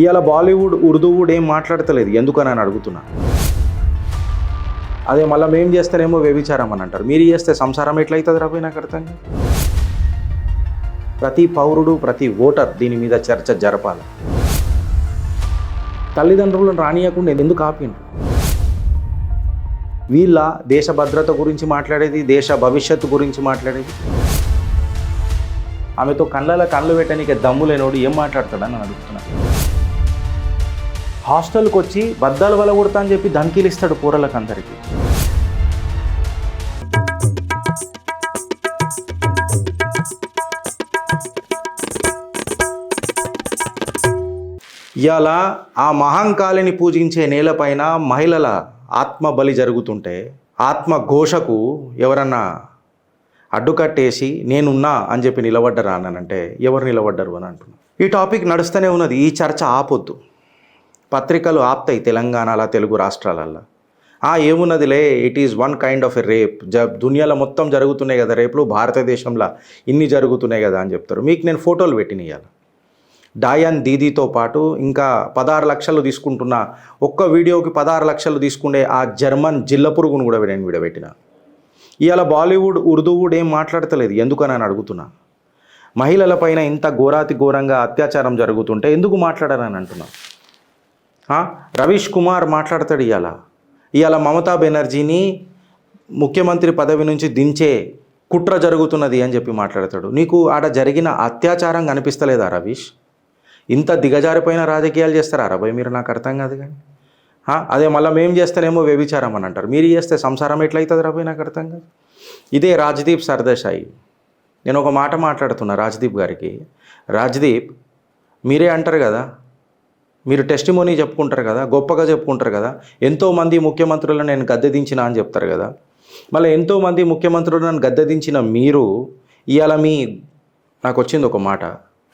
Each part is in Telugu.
ఇవాళ బాలీవుడ్ ఉర్దూవుడ్ ఏం మాట్లాడతలేదు ఎందుకని అని అడుగుతున్నా. అదే మళ్ళీ మేము చేస్తారేమో వ్యభిచారం అని అంటారు. మీరు చేస్తే సంసారం ఎట్లయితుంది రాబోయే నాకు అర్థం కాదు. ప్రతి పౌరుడు ప్రతి ఓటర్ దీని మీద చర్చ జరపాలి. తల్లిదండ్రులను రానియకుండా ఎందుకు ఆపిండ్రు? వీళ్ళ దేశ భద్రత గురించి మాట్లాడేది, దేశ భవిష్యత్తు గురించి మాట్లాడేది. ఆమెతో కళ్ళు పెట్టడానికి దమ్ము లేనోడు ఏం మాట్లాడతాడని నేను అడుగుతున్నాను. హాస్టల్కి వచ్చి బద్దాలు వల కొడతా అని చెప్పి ధమ్కీలు ఇస్తాడు పూరలకు అందరికీ. ఇవాళ ఆ మహంకాళిని పూజించే నేలపైన మహిళల ఆత్మ బలి జరుగుతుంటే ఆత్మఘోషకు ఎవరన్నా అడ్డుకట్టేసి నేనున్నా అని చెప్పి నిలబడ్డరా అనంటే ఎవరు నిలబడ్డరు అని అంటున్నాను. ఈ టాపిక్ నడుస్తూనే ఉన్నది. ఈ చర్చ ఆపొద్దు. పత్రికలు ఆపుతాయి తెలంగాణలో, తెలుగు రాష్ట్రాలల్లో. ఏమున్నదిలే, it is one kind of a rape. దునియాలో మొత్తం జరుగుతున్నాయి కదా రేపులు, భారతదేశంలో ఇన్ని జరుగుతున్నాయి కదా అని చెప్తారు. మీకు నేను ఫోటోలు పెట్టినయ్యాలి. డాయాన్ దీదీతో పాటు ఇంకా 16 లక్షలు తీసుకుంటున్న, ఒక్క వీడియోకి 16 లక్షలు తీసుకునే ఆ జర్మన్ జిల్ల పురుగును కూడా నేను విడబెట్టిన. ఇవాళ బాలీవుడ్ ఉర్దూవుడ్ ఏం మాట్లాడతలేదు ఎందుకని అని అడుగుతున్నా. మహిళలపైన ఇంత ఘోరాతి ఘోరంగా అత్యాచారం జరుగుతుంటే ఎందుకు మాట్లాడారని అంటున్నా. రవీష్ కుమార్ మాట్లాడతాడు. ఇవాళ మమతా బెనర్జీని ముఖ్యమంత్రి పదవి నుంచి దించే కుట్ర జరుగుతున్నది అని చెప్పి మాట్లాడతాడు. నీకు ఆడ జరిగిన అత్యాచారం కనిపిస్తలేదా రవీష్? ఇంత దిగజారిపోయిన రాజకీయాలు చేస్తారా రాబోయ్ మీరు? నాకు అర్థం కాదు. కానీ అదే మళ్ళీ మేము చేస్తేనేమో వ్యభిచారం అని అంటారు. మీరు చేస్తే సంసారం ఎట్లయితుంది రాబోయ్ నాకు అర్థం కాదు. ఇదే రాజ్దీప్ సర్దేశాయి. నేను ఒక మాట మాట్లాడుతున్నా రాజ్దీప్ గారికి. రాజ్దీప్, మీరే అంటారు కదా, మీరు టెస్టిమోనీ చెప్పుకుంటారు కదా, గొప్పగా చెప్పుకుంటారు కదా, ఎంతోమంది ముఖ్యమంత్రులను నేను గద్దె దించిన అని చెప్తారు కదా. మళ్ళీ ఎంతోమంది ముఖ్యమంత్రులను గద్దె దించిన మీరు ఇవాళ నాకు వచ్చింది ఒక మాట,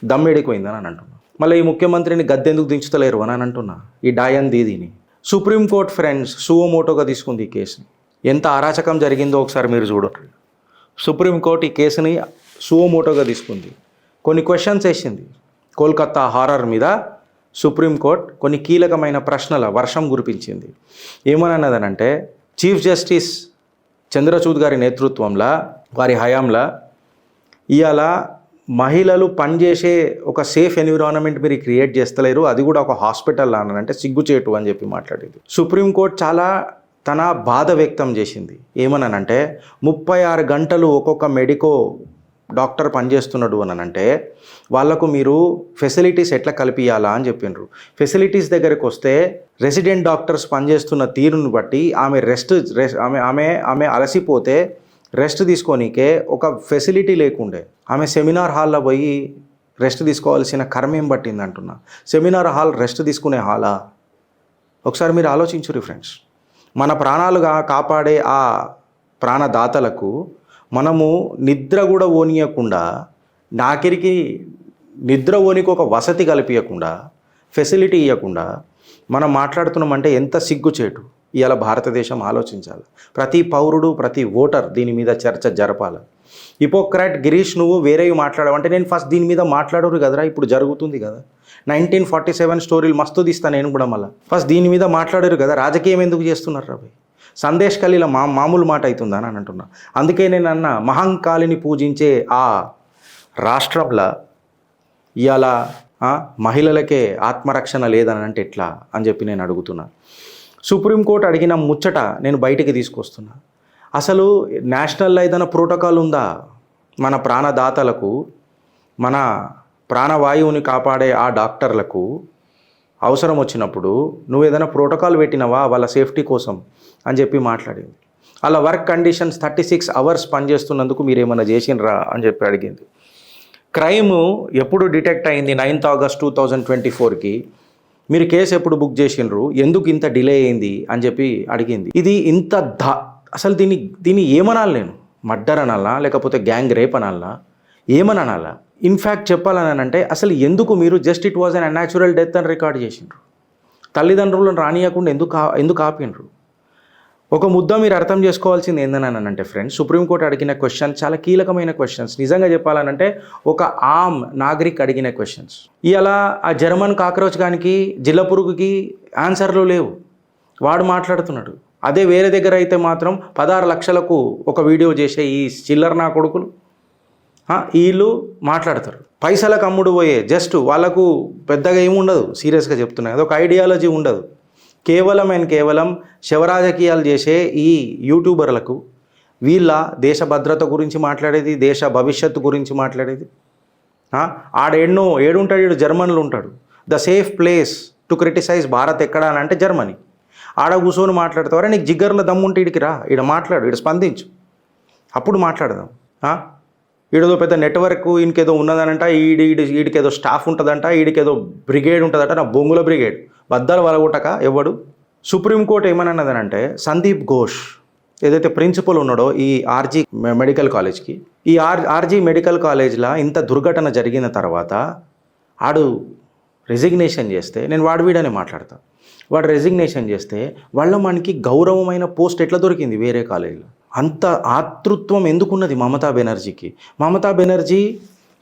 దమ్మెడిపోయిందని అని అంటున్నా. మళ్ళీ ఈ ముఖ్యమంత్రిని గద్దె ఎందుకు దించుతలేరు అని అంటున్నా. ఈ డాయన్ దీదీని సుప్రీంకోర్టు ఫ్రెండ్స్ సువోమోటోగా తీసుకుంది ఈ కేసుని. ఎంత అరాచకం జరిగిందో ఒకసారి మీరు చూడండి. సుప్రీంకోర్టు ఈ కేసుని సువోమోటోగా తీసుకుంది. కొన్ని క్వశ్చన్స్ వేసింది. కోల్కతా హారర్ మీద సుప్రీంకోర్టు కొన్ని కీలకమైన ప్రశ్నల వర్షం కురిపించింది. ఏమన్నదనంటే, చీఫ్ జస్టిస్ చంద్రచూడ్ గారి నేతృత్వంలో, వారి హయాంలో ఇవాళ మహిళలు పనిచేసే ఒక సేఫ్ ఎన్విరాన్మెంట్ మీరు క్రియేట్ చేస్తలేరు, అది కూడా ఒక హాస్పిటల్ అనంటే సిగ్గుచేటు అని చెప్పి మాట్లాడేది. సుప్రీంకోర్టు చాలా తన బాధ వ్యక్తం చేసింది. ఏమనంటే 36 గంటలు ఒక్కొక్క మెడికో డాక్టర్ పనిచేస్తున్నాడు అనంటే వాళ్ళకు మీరు ఫెసిలిటీస్ ఎట్లా కల్పియాలా అని చెప్పిండ్రు. ఫెసిలిటీస్ దగ్గరికి వస్తే రెసిడెంట్ డాక్టర్స్ పనిచేస్తున్న తీరును బట్టి ఆమె అలసిపోతే రెస్ట్ తీసుకోనికే ఒక ఫెసిలిటీ లేకుండే. ఆమె సెమినార్ హాల్లో పోయి రెస్ట్ తీసుకోవాల్సిన కర్మేం పట్టింది అంటున్నా. సెమినార్ హాల్ రెస్ట్ తీసుకునే హాలా? ఒకసారి మీరు ఆలోచించురు ఫ్రెండ్స్. మన ప్రాణాలుగా కాపాడే ఆ ప్రాణదాతలకు మనము నిద్ర కూడా ఓనియకుండా, నాకిరికి నిద్ర ఓనికి ఒక వసతి కల్పించకుండా, ఫెసిలిటీ ఇవ్వకుండా మనం మాట్లాడుతున్నామంటే ఎంత సిగ్గుచేటు. ఇవాళ భారతదేశం ఆలోచించాలి. ప్రతి పౌరుడు ప్రతి ఓటర్ దీని మీద చర్చ జరపాలి. హిపోక్రాట్ గిరీష్, నువ్వు వేరేవి మాట్లాడవంటే నేను ఫస్ట్ దీని మీద మాట్లాడరు కదరా. ఇప్పుడు జరుగుతుంది కదా 1947 స్టోరీలు మస్తు తీస్తాను నేను కూడా. మళ్ళీ ఫస్ట్ దీని మీద మాట్లాడరు కదా. రాజకీయం ఎందుకు చేస్తున్నారు రాబోయ్? సందేశ్ ఖలీల మామూలు మాట అవుతుందా అని అంటున్నా. అందుకే నేను అన్న, మహంకాళిని పూజించే ఆ రాష్ట్రంలో ఇవాళ మహిళలకే ఆత్మరక్షణ లేదని అంటే ఎట్లా అని చెప్పి నేను అడుగుతున్నా. సుప్రీంకోర్టు అడిగిన ముచ్చట నేను బయటికి తీసుకొస్తున్నా. అసలు నేషనల్లో ఏదైనా ప్రోటోకాల్ ఉందా? మన ప్రాణదాతలకు, మన ప్రాణవాయువుని కాపాడే ఆ డాక్టర్లకు అవసరం వచ్చినప్పుడు నువ్వు ఏదైనా ప్రోటోకాల్ పెట్టినవా వాళ్ళ సేఫ్టీ కోసం అని చెప్పి మాట్లాడింది. అలా వర్క్ కండిషన్స్ 36 అవర్స్ పనిచేస్తున్నందుకు మీరు ఏమైనా చేసినరా అని చెప్పి అడిగింది. క్రైమ్ ఎప్పుడు డిటెక్ట్ అయింది? 9th August 2024కి. మీరు కేసు ఎప్పుడు బుక్ చేసినారు? ఎందుకు ఇంత డిలే అయింది అని చెప్పి అడిగింది. ఇది ఇంత అసలు దీన్ని ఏమనాలి నేను? మర్డర్ అనాలా, లేకపోతే గ్యాంగ్ రేప్ అనాలా, ఏమనాలా? ఇన్ఫ్యాక్ట్ చెప్పాలని అంటే అసలు ఎందుకు మీరు just it was un unnatural death అని రికార్డ్ చేసిండ్రు? తల్లిదండ్రులను రానియకుండా ఎందుకు ఆపినరు? ఒక ముద్ద మీరు అర్థం చేసుకోవాల్సింది ఏందనంటే ఫ్రెండ్స్, సుప్రీంకోర్టు అడిగిన క్వశ్చన్ చాలా కీలకమైన క్వశ్చన్స్. నిజంగా చెప్పాలనంటే ఒక ఆమ్ నాగరిక్ అడిగిన క్వశ్చన్స్. ఇలా ఆ జర్మన్ కాక్రోచ్ గానికి జిల్ల పురుగుకి ఆన్సర్లు లేవు, వాడు మాట్లాడుతున్నాడు. అదే వేరే దగ్గర అయితే మాత్రం 16 లక్షలకు ఒక వీడియో చేసే ఈ చిల్లర నా కొడుకులు వీళ్ళు మాట్లాడతారు. పైసలకు అమ్ముడు పోయే జస్ట్ వాళ్ళకు పెద్దగా ఏముండదు, సీరియస్గా చెప్తున్నాయి, అదొక ఐడియాలజీ ఉండదు. కేవలం శవరాజకీయాలు చేసే ఈ యూట్యూబర్లకు వీళ్ళ దేశ భద్రత గురించి మాట్లాడేది, దేశ భవిష్యత్తు గురించి మాట్లాడేది. ఏడుంటాడు జర్మన్లు ఉంటాడు. The safe place to criticize Bharat ఎక్కడ అని అంటే జర్మనీ. ఆడ కూర్చొని మాట్లాడతావరా, నీకు జిగ్గర్లో దమ్ముంటే ఈడికి రా, ఈడ మాట్లాడు, ఈడ స్పందించు, అప్పుడు మాట్లాడదాం. ఈడేదో పెద్ద నెట్వర్క్ ఈయనకేదో ఉన్నదనంట, ఈడికేదో స్టాఫ్ ఉంటుందంట, ఈడికేదో బ్రిగేడ్ ఉంటుందంట, నా బొంగుల బ్రిగేడ్ బద్దలు వలగొట్టక ఎవడు. సుప్రీంకోర్టు ఏమన్నదనంటే సందీప్ ఘోష్ ఏదైతే ప్రిన్సిపల్ ఉన్నాడో ఈ ఆర్జీ మెడికల్ కాలేజ్కి, ఈ ఆర్జీ మెడికల్ కాలేజ్లో ఇంత దుర్ఘటన జరిగిన తర్వాత ఆడు రెసిగ్నేషన్ చేస్తే, నేను వీడనే మాట్లాడతా, వాడు రెసిగ్నేషన్ చేస్తే వాళ్ళ మనకి గౌరవమైన పోస్ట్ ఎట్లా దొరికింది వేరే కాలేజీలో? అంత ఆతృత్వం ఎందుకున్నది మమతా బెనర్జీకి? Mamata Banerjee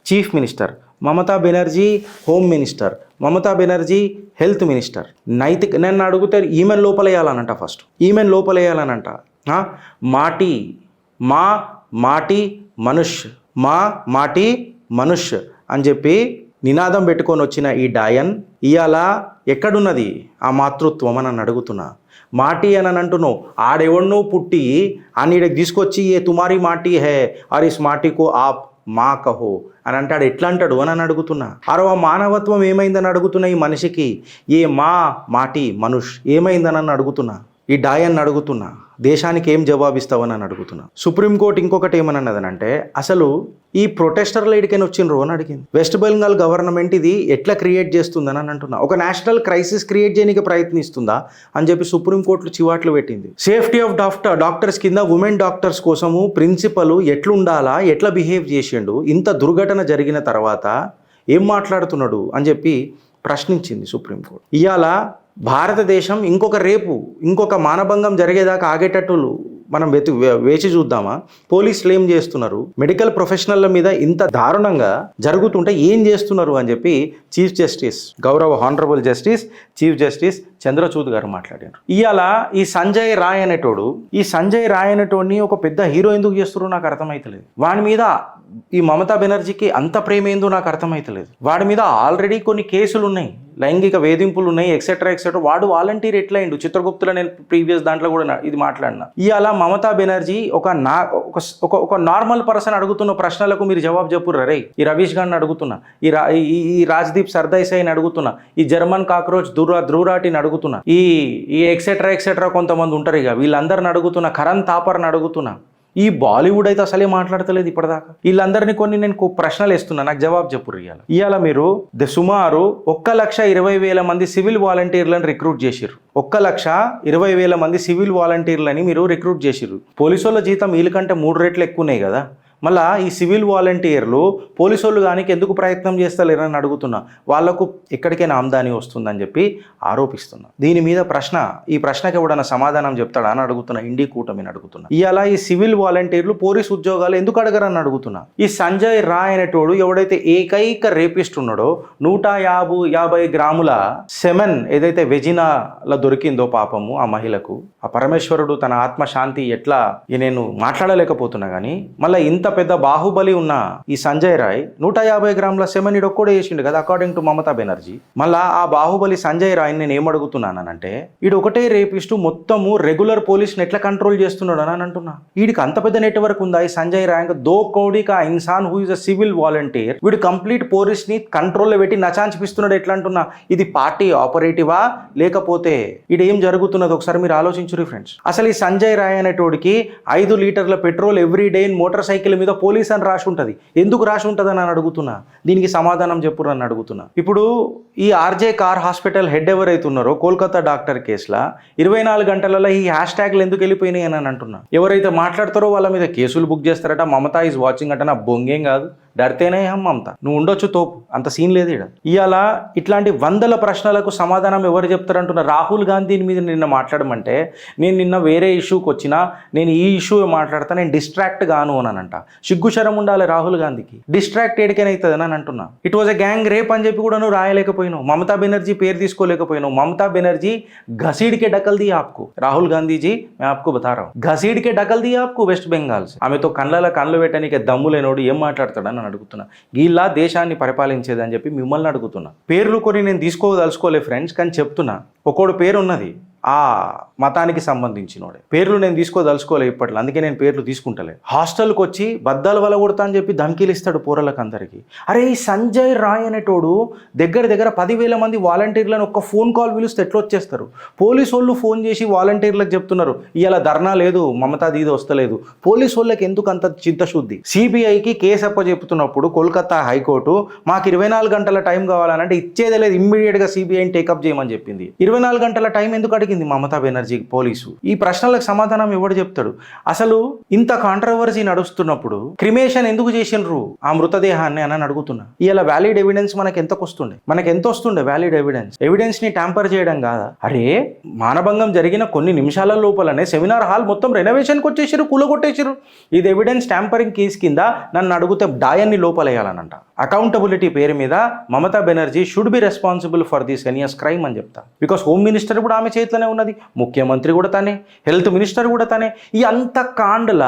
chief minister, Mamata Banerjee home minister, Mamata Banerjee health minister. నన్ను అడిగితే ఈమెన్ లోపలేయాలనంట, ఫస్ట్ ఈమెన్ లోపలేయాలనంట. మాటి మనుష్ అని చెప్పి నినాదం పెట్టుకొని వచ్చిన ఈ డాయన్ ఇవాళ ఎక్కడున్నది ఆ మాతృత్వం అని నన్ను అడుగుతున్నా. మాటి అని అంటున్నావు, ఆడెవడనో పుట్టి ఈడకి తీసుకొచ్చి ఏ తుమారి మాటి హే ఆర్ ఇస్ మాటికో ఆప్ మా కహో అని అంటాడు. ఎట్లా అంటాడు అని అడుగుతున్నా. ఆ మానవత్వం ఏమైందని అడుగుతున్నా. ఈ మనిషికి ఏ మాటి మనుష్ ఏమైందని అడుగుతున్నా. ఈ డాయన్ అడుగుతున్నా, దేశానికి ఏం జవాబిస్తావని అని అడుగుతున్నా. సుప్రీంకోర్టు ఇంకొకటి ఏమన్నదనంటే అసలు ఈ ప్రొటెస్టర్లు ఎడికైనా వచ్చిండ్రు అని అడిగింది. వెస్ట్ బెంగాల్ గవర్నమెంట్ ఇది ఎట్లా క్రియేట్ చేస్తుందని అని అంటున్నా. ఒక నేషనల్ క్రైసిస్ క్రియేట్ చేయడానికి ప్రయత్నిస్తుందా అని చెప్పి సుప్రీంకోర్టులో చివాట్లు పెట్టింది. సేఫ్టీ ఆఫ్ డాక్టర్స్ కింద ఉమెన్ డాక్టర్స్ కోసము ప్రిన్సిపల్ ఎట్లుండాలా, ఎట్లా బిహేవ్ చేసిండు, ఇంత దుర్ఘటన జరిగిన తర్వాత ఏం మాట్లాడుతున్నాడు అని చెప్పి ప్రశ్నించింది సుప్రీంకోర్టు. ఇవాళ భారతదేశం ఇంకొక మానభంగం జరిగేదాకా ఆగేటట్టు మనం వేచి చూద్దామా? పోలీసులు ఏం చేస్తున్నారు, మెడికల్ ప్రొఫెషనల్ల మీద ఇంత దారుణంగా జరుగుతుంటే ఏం చేస్తున్నారు అని చెప్పి చీఫ్ జస్టిస్ గౌరవ honourable justice chief justice Chandrachud గారు మాట్లాడారు. ఇవాళ ఈ సంజయ్ రాయ్ అనేటోడిని ఒక పెద్ద హీరో ఎందుకు చేస్తున్నారో నాకు అర్థమైతలేదు. వాడి మీద ఈ మమతా బెనర్జీకి అంత ప్రేమ ఏందో నాకు అర్థమైతలేదు. వాడి మీద ఆల్రెడీ కొన్ని కేసులు ఉన్నాయి, లైంగిక వేధింపులు ఉన్నాయి, ఎక్సెట్రా. వాడు వాలంటీర్ ఎట్లయిండు? చిత్రగుప్తులో నేను ప్రీవియస్ దాంట్లో కూడా ఇది మాట్లాడినా. ఇవాళ మమతా బెనర్జీ ఒక నార్మల్ పర్సన్ అడుగుతున్న ప్రశ్నలకు మీరు జవాబు చెప్పుర్రా రే. ఈ రవీష్ గారిని అడుగుతున్నా, ఈ రాజ్దీప్ సర్దేశాయిని అడుగుతున్నా, ఈ జర్మన్ కాక్రోచ్ ధ్రువరాటిని అడుగుతున్నా, ఈ ఎక్సెట్రా కొంతమంది ఉంటారు, ఇక వీళ్ళందరిని అడుగుతున్నా, కరణ్ థాపర్ని అడుగుతున్నా. ఈ బాలీవుడ్ అయితే అసలే మాట్లాడతలేదు ఇప్పటిదాకా. వీళ్ళందరినీ కొన్ని ప్రశ్నలు వేస్తున్నా, నాకు జవాబు చెప్పుర్రు. ఇవాళ మీరు సుమారు 1,20,000 మంది సివిల్ వాలంటీర్లను రిక్రూట్ చేసిర్రు. 1,20,000 మంది సివిల్ వాలంటీర్లని మీరు రిక్రూట్ చేసిర్రు. పోలీసు వాళ్ళ జీతం వీళ్ళకంటే 3 రెట్లు ఎక్కువనే కదా. మళ్ళీ ఈ సివిల్ వాలంటీర్లు పోలీసు వాళ్ళు కానీ ఎందుకు ప్రయత్నం చేస్తలేరని అడుగుతున్నా. వాళ్లకు ఎక్కడికైనా ఆమ్దాని వస్తుందని చెప్పి ఆరోపిస్తున్నా. దీని మీద ఈ ప్రశ్నకి ఎవడన్నా సమాధానం చెప్తాడా అని అడుగుతున్నా. ఇండి కూటమిని అడుగుతున్నా. ఇవాళ ఈ సివిల్ వాలంటీర్లు పోలీసు ఉద్యోగాలు ఎందుకు అడగరని అడుగుతున్నా. ఈ సంజయ్ రాయ్ అనేటోడు ఎవడైతే ఏకైక రేపిస్ట్ ఉన్నాడో 150 గ్రాముల సెమెన్ ఏదైతే వెజినాలో దొరికిందో పాపము ఆ మహిళకు, ఆ పరమేశ్వరుడు తన ఆత్మశాంతి ఎట్లా నేను మాట్లాడలేకపోతున్నా కానీ మళ్ళీ ఇంత పెద్ద బాహుబలి ఉన్న ఈ సంజయ్ రాయ్ 150 గ్రాముల సెమెన్ ఒక్కడే వేసిండు కదా అకార్డింగ్ టు మమతా బెనర్జీ. మళ్ళా ఆ బాహుబలి సంజయ్ రాయ్ నేను ఏమడుగుతున్నానంటే ఒకటే రేపిస్టు మొత్తము రెగ్యులర్ పోలీస్ని ఎట్లా కంట్రోల్ చేస్తున్నాడు అని అంటున్నా. వీడికి అంత పెద్ద నెట్వర్క్ ఉందా ఈ సంజయ్ రాయ్? దో కోడి కా ఇన్సాన్ who is a civil volunteer, వీడు కంప్లీట్ పోలీస్ని కంట్రోల్లో పెట్టి నచాంచిపిస్తున్నాడు. ఎట్లా అంటున్నా, ఇది పార్టీ ఆపరేటివా లేకపోతే ఇది ఏం జరుగుతున్నది ఒకసారి మీరు ఆలోచించురు ఫ్రెండ్స్. అసలు ఈ సంజయ్ రాయ్ అనేటోడికి 5 లీటర్ల petrol every day motor cycle మీద పోలీస్ అని రాసి ఉంటుంది. ఎందుకు రాసి ఉంటుంది అని అడుగుతున్నా. దీనికి సమాధానం చెప్పురు అని అడుగుతున్నా. ఇప్పుడు ఈ ఆర్జే కార్ హాస్పిటల్ హెడ్ ఎవరైతే ఉన్నారో కోల్కతా డాక్టర్ కేసులో 24 గంటలలో ఈ హ్యాష్ ట్యాగ్లు ఎందుకు వెళ్ళిపోయినాయి అని అంటున్నా. ఎవరైతే మాట్లాడతారో వాళ్ళ మీద కేసులు బుక్ చేస్తారట. మమతా ఈజ్ వాచింగ్ అంటే నా బొంగేం కాదు. డర్తేనే హం మమత, నువ్వు ఉండొచ్చు తోపు, అంత సీన్ లేదు ఇక్కడ. ఇవాళ ఇట్లాంటి వందల ప్రశ్నలకు సమాధానం ఎవరు చెప్తారంటున్న రాహుల్ గాంధీని మీద నిన్న మాట్లాడమంటే నేను నిన్న వేరే ఇష్యూకి వచ్చినా నేను ఈ ఇష్యూ మాట్లాడతా, నేను డిస్ట్రాక్ట్ గాను అని అంట. సిగ్గుశరం ఉండాలి రాహుల్ గాంధీకి. డిస్ట్రాక్ట్ ఏడికైనా అని అంటున్నా. It was a gang rape అని చెప్పి కూడా నువ్వు రాయలేకపోయినావు. మమతా బెనర్జీ పేరు తీసుకోలేకపోయినావు. మమతా బెనర్జీ घसीट के ढकल दिया आपको. राहुल गांधी जी मैं आपको बता रहा हूँ, घसीट के ढकल दिया आपको वेस्ट बెంగాల్ से. ఆమెతో కళ్ళు పెట్టడానికి దమ్ము లేనోడు ఏం మాట్లాడతాడని అడుగుతున్నా. వీళ్ళ దేశాన్ని పరిపాలించేదని చెప్పి మిమ్మల్ని అడుగుతున్నా. పేర్లు కొన్ని నేను తీసుకోదలుచుకోలే ఫ్రెండ్స్, కానీ చెప్తున్నా. ఒక్కోడు పేరు ఉన్నది ఆ మతానికి సంబంధించినోడే. పేర్లు నేను తీసుకోదలుచుకోలే ఇప్పట్లో, అందుకే నేను పేర్లు తీసుకుంటలే. హాస్టల్కి వచ్చి బద్దాలు వలగొడతా అని చెప్పి ధమ్కీలు ఇస్తాడు పోరలకు అందరికీ. అరే ఈ సంజయ్ రాయ్ అనేటోడు దగ్గర 10,000 మంది వాలంటీర్లను ఒక్క ఫోన్ కాల్ పిలిస్తే ఎట్లా వచ్చేస్తారు? పోలీసు వాళ్ళు ఫోన్ చేసి వాలంటీర్లకు చెప్తున్నారు ఇవాళ ధర్నా లేదు, మమతా దీది వస్తలేదు. పోలీసు వాళ్ళకి ఎందుకు అంత చింతశుద్ధి? సిబిఐకి కేసు అప్పచెప్తున్నప్పుడు కోల్కతా హైకోర్టు మాకు 24 గంటల టైం కావాలంటే ఇచ్చేదే లేదు, ఇమ్మీడియట్గా సిబిఐని టేకప్ చేయమని చెప్పింది. 24 గంటల టైం ఎందుకు అడిగింది మమతా బెనర్జీ పోలీసు? ఈ ప్రశ్నలకు సమాధానం ఎవడు చెప్తాడు? అసలు ఇంత కాంట్రవర్సీ నడుస్తున్నప్పుడు క్రిమేషన్ ఎందుకు చేసినరు ఆ మృతదేహాన్ని అని అడుగుతున్నా. ఇలా వ్యాలిడ్ ఎవిడెన్స్ మనకు ఎంత వస్తుండే వ్యాలిడ్ ఎవిడెన్స్ ని ట్యాంపర్ చేయడం కాదా? అరే మానభంగం జరిగిన కొన్ని నిమిషాల లోపలనే సెమినార్ హాల్ మొత్తం రెనోవేషన్కి వచ్చేసారు, కూలగొట్టేసారు. ఇది ఎవిడెన్స్ ట్యాంపరింగ్ కేసు కింద నన్ను అడిగితే డాయన్ని లోపలేయాలనంట. అకౌంటబిలిటీ పేరు మీద Mamata Banerjee should be responsible for this heinous crime అని చెప్తా. బికాస్ హోమ్ మినిస్టర్ కూడా ఆమె చేతిలోనే ఉన్నది, ముఖ్యమంత్రి కూడా తనే, హెల్త్ మినిస్టర్ కూడా తనే. ఈ అంత కాండల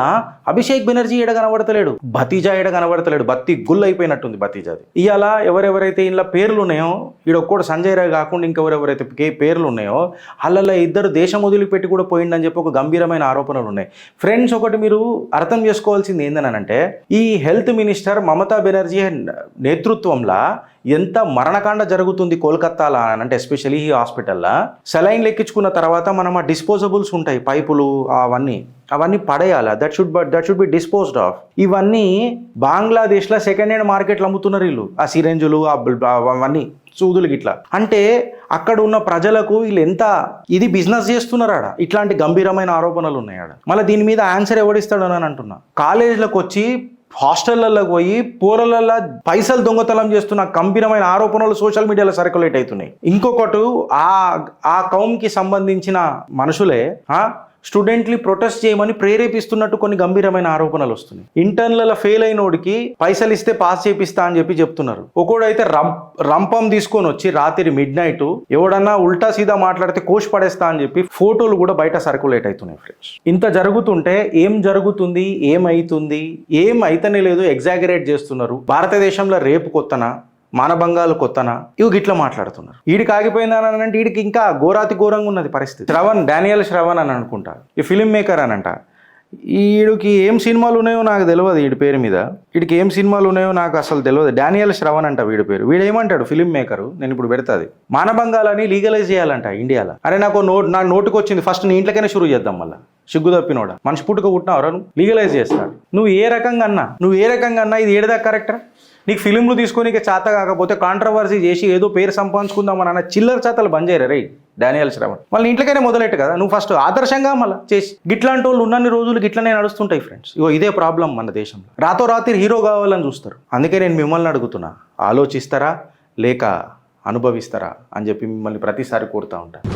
అభిషేక్ బెనర్జీ ఎడ కనబడతలేడు, భతీజా ఎడ కనబడతలేడు. బత్తి గుల్ అయిపోయినట్టుంది భతీజాది. ఇవాళ ఎవరెవరైతే ఇలా పేర్లు ఉన్నాయో, ఈడొక్కడు సంజయ్ రాయ్ కాకుండా ఇంకెవరెవరైతే పేర్లు ఉన్నాయో అలా ఇద్దరు దేశం వదిలిపెట్టి కూడా పోయిందని చెప్పి ఒక గంభీరమైన ఆరోపణలు ఉన్నాయి. ఫ్రెండ్స్, ఒకటి మీరు అర్థం చేసుకోవాల్సింది ఏందనంటే, ఈ హెల్త్ మినిస్టర్ మమతా బెనర్జీ నేతృత్వంలో ఎంత మరణకాండ జరుగుతుంది కోల్కతాలో అంటే ఎస్పెషల్లీ ఈ హాస్పిటల్లో. సెలైన్ లెక్కించుకున్న తర్వాత మనం ఆ డిస్పోజబుల్స్ ఉంటాయి, పైపులు అవన్నీ పడేయాలి. That should be disposed off. ఇవన్నీ బంగ్లాదేశ్లో సెకండ్ హ్యాండ్ మార్కెట్లు అమ్ముతున్నారు వీళ్ళు, ఆ సిరెంజులు అవన్నీ సూదులు గిట్లా. అంటే అక్కడ ఉన్న ప్రజలకు వీళ్ళు ఎంత ఇది బిజినెస్ చేస్తున్నారు ఆడ. ఇట్లాంటి గంభీరమైన ఆరోపణలు ఉన్నాయి ఆడ. మళ్ళీ దీని మీద ఆన్సర్ ఎవడిస్తాడు అని అంటున్నా. కాలేజీలకు వచ్చి హాస్టళ్లలో పోయి పోరలల్లో పైసలు దొంగతనం చేస్తున్న గంభీరమైన ఆరోపణలు సోషల్ మీడియాలో సర్క్యులేట్ అవుతున్నాయి. ఇంకొకటి ఆ కౌమ్కి సంబంధించిన మనుషులే స్టూడెంట్ని ప్రొటెస్ట్ చేయమని ప్రేరేపిస్తున్నట్టు కొన్ని గంభీరమైన ఆరోపణలు వస్తున్నాయి. ఇంటర్నల్ ఫెయిల్ అయినోడికి పైసలు ఇస్తే పాస్ చేపిస్తా అని చెప్పి చెప్తున్నారు. ఒకడైతే రంపం తీసుకొని వచ్చి రాత్రి మిడ్నైట్ ఎవడన్నా ఉల్టా సీదా మాట్లాడితే కోష్ పడేస్తా అని చెప్పి ఫోటోలు కూడా బయట సర్క్యులేట్ అవుతున్నాయి ఫ్రెండ్స్. ఇంత జరుగుతుంటే ఏం జరుగుతుంది, ఏమైతేనే లేదు, ఎగ్జాగరేట్ చేస్తున్నారు. భారతదేశంలో రేపు కొత్తనా, మానభంగాలు కొత్తనా, ఇవి గిట్లా మాట్లాడుతున్నారు. వీడికి ఆగిపోయిందని అంటే వీడికి ఇంకా ఘోరాతి ఘోరంగా ఉన్నది పరిస్థితి. డానియల్ శ్రవణ్ అని అనుకుంటా, ఈ ఫిలిం మేకర్ అని అంట. వీడికి ఏం సినిమాలు ఉన్నాయో నాకు తెలియదు, వీడి పేరు మీద వీడికి ఏం సినిమాలు ఉన్నాయో నాకు అసలు తెలియదు. డానియల్ శ్రవణ్ అంట వీడి పేరు. వీడు ఏమంటాడు, ఫిలిం మేకరు, నేను ఇప్పుడు పెడతాది, మానభంగాలని లీగలైజ్ చేయాలంట ఇండియాలో. అరే నా నోటుకు వచ్చింది, ఫస్ట్ నీ ఇంట్లోకైనా షురూ చేద్దాం. మళ్ళీ సిగ్గు తప్పినోడా, మనిషి పుట్టుక పుట్టినవరా, నువ్వు లీగలైజ్ చేస్తాడు. నువ్వు ఏ రకంగా అన్నా ఇది ఏడదా కరెక్టరా? నీకు ఫిలింలు తీసుకొని చేత కాకపోతే కాంట్రవర్సీ చేసి ఏదో పేరు సంపాదించుకుందామని అన్న చిల్లర చేతలు బంద్ చేయరా రే డానియల్ శ్రవణ్. మళ్ళీ ఇంట్లోకైనా మొదలెట్టు కదా నువ్వు ఫస్ట్ ఆదర్శంగా మళ్ళీ చేసి. గిట్లాంటి వాళ్ళు ఉన్నన్ని రోజులు గిట్లనే నడుస్తుంటాయి ఫ్రెండ్స్. ఇదే ప్రాబ్లం మన దేశంలో. రాత్రి హీరో కావాలని చూస్తారు. అందుకే నేను మిమ్మల్ని అడుగుతున్నా, ఆలోచిస్తారా లేక అనుభవిస్తారా అని చెప్పి మిమ్మల్ని ప్రతిసారి కోరుతూ ఉంటాను.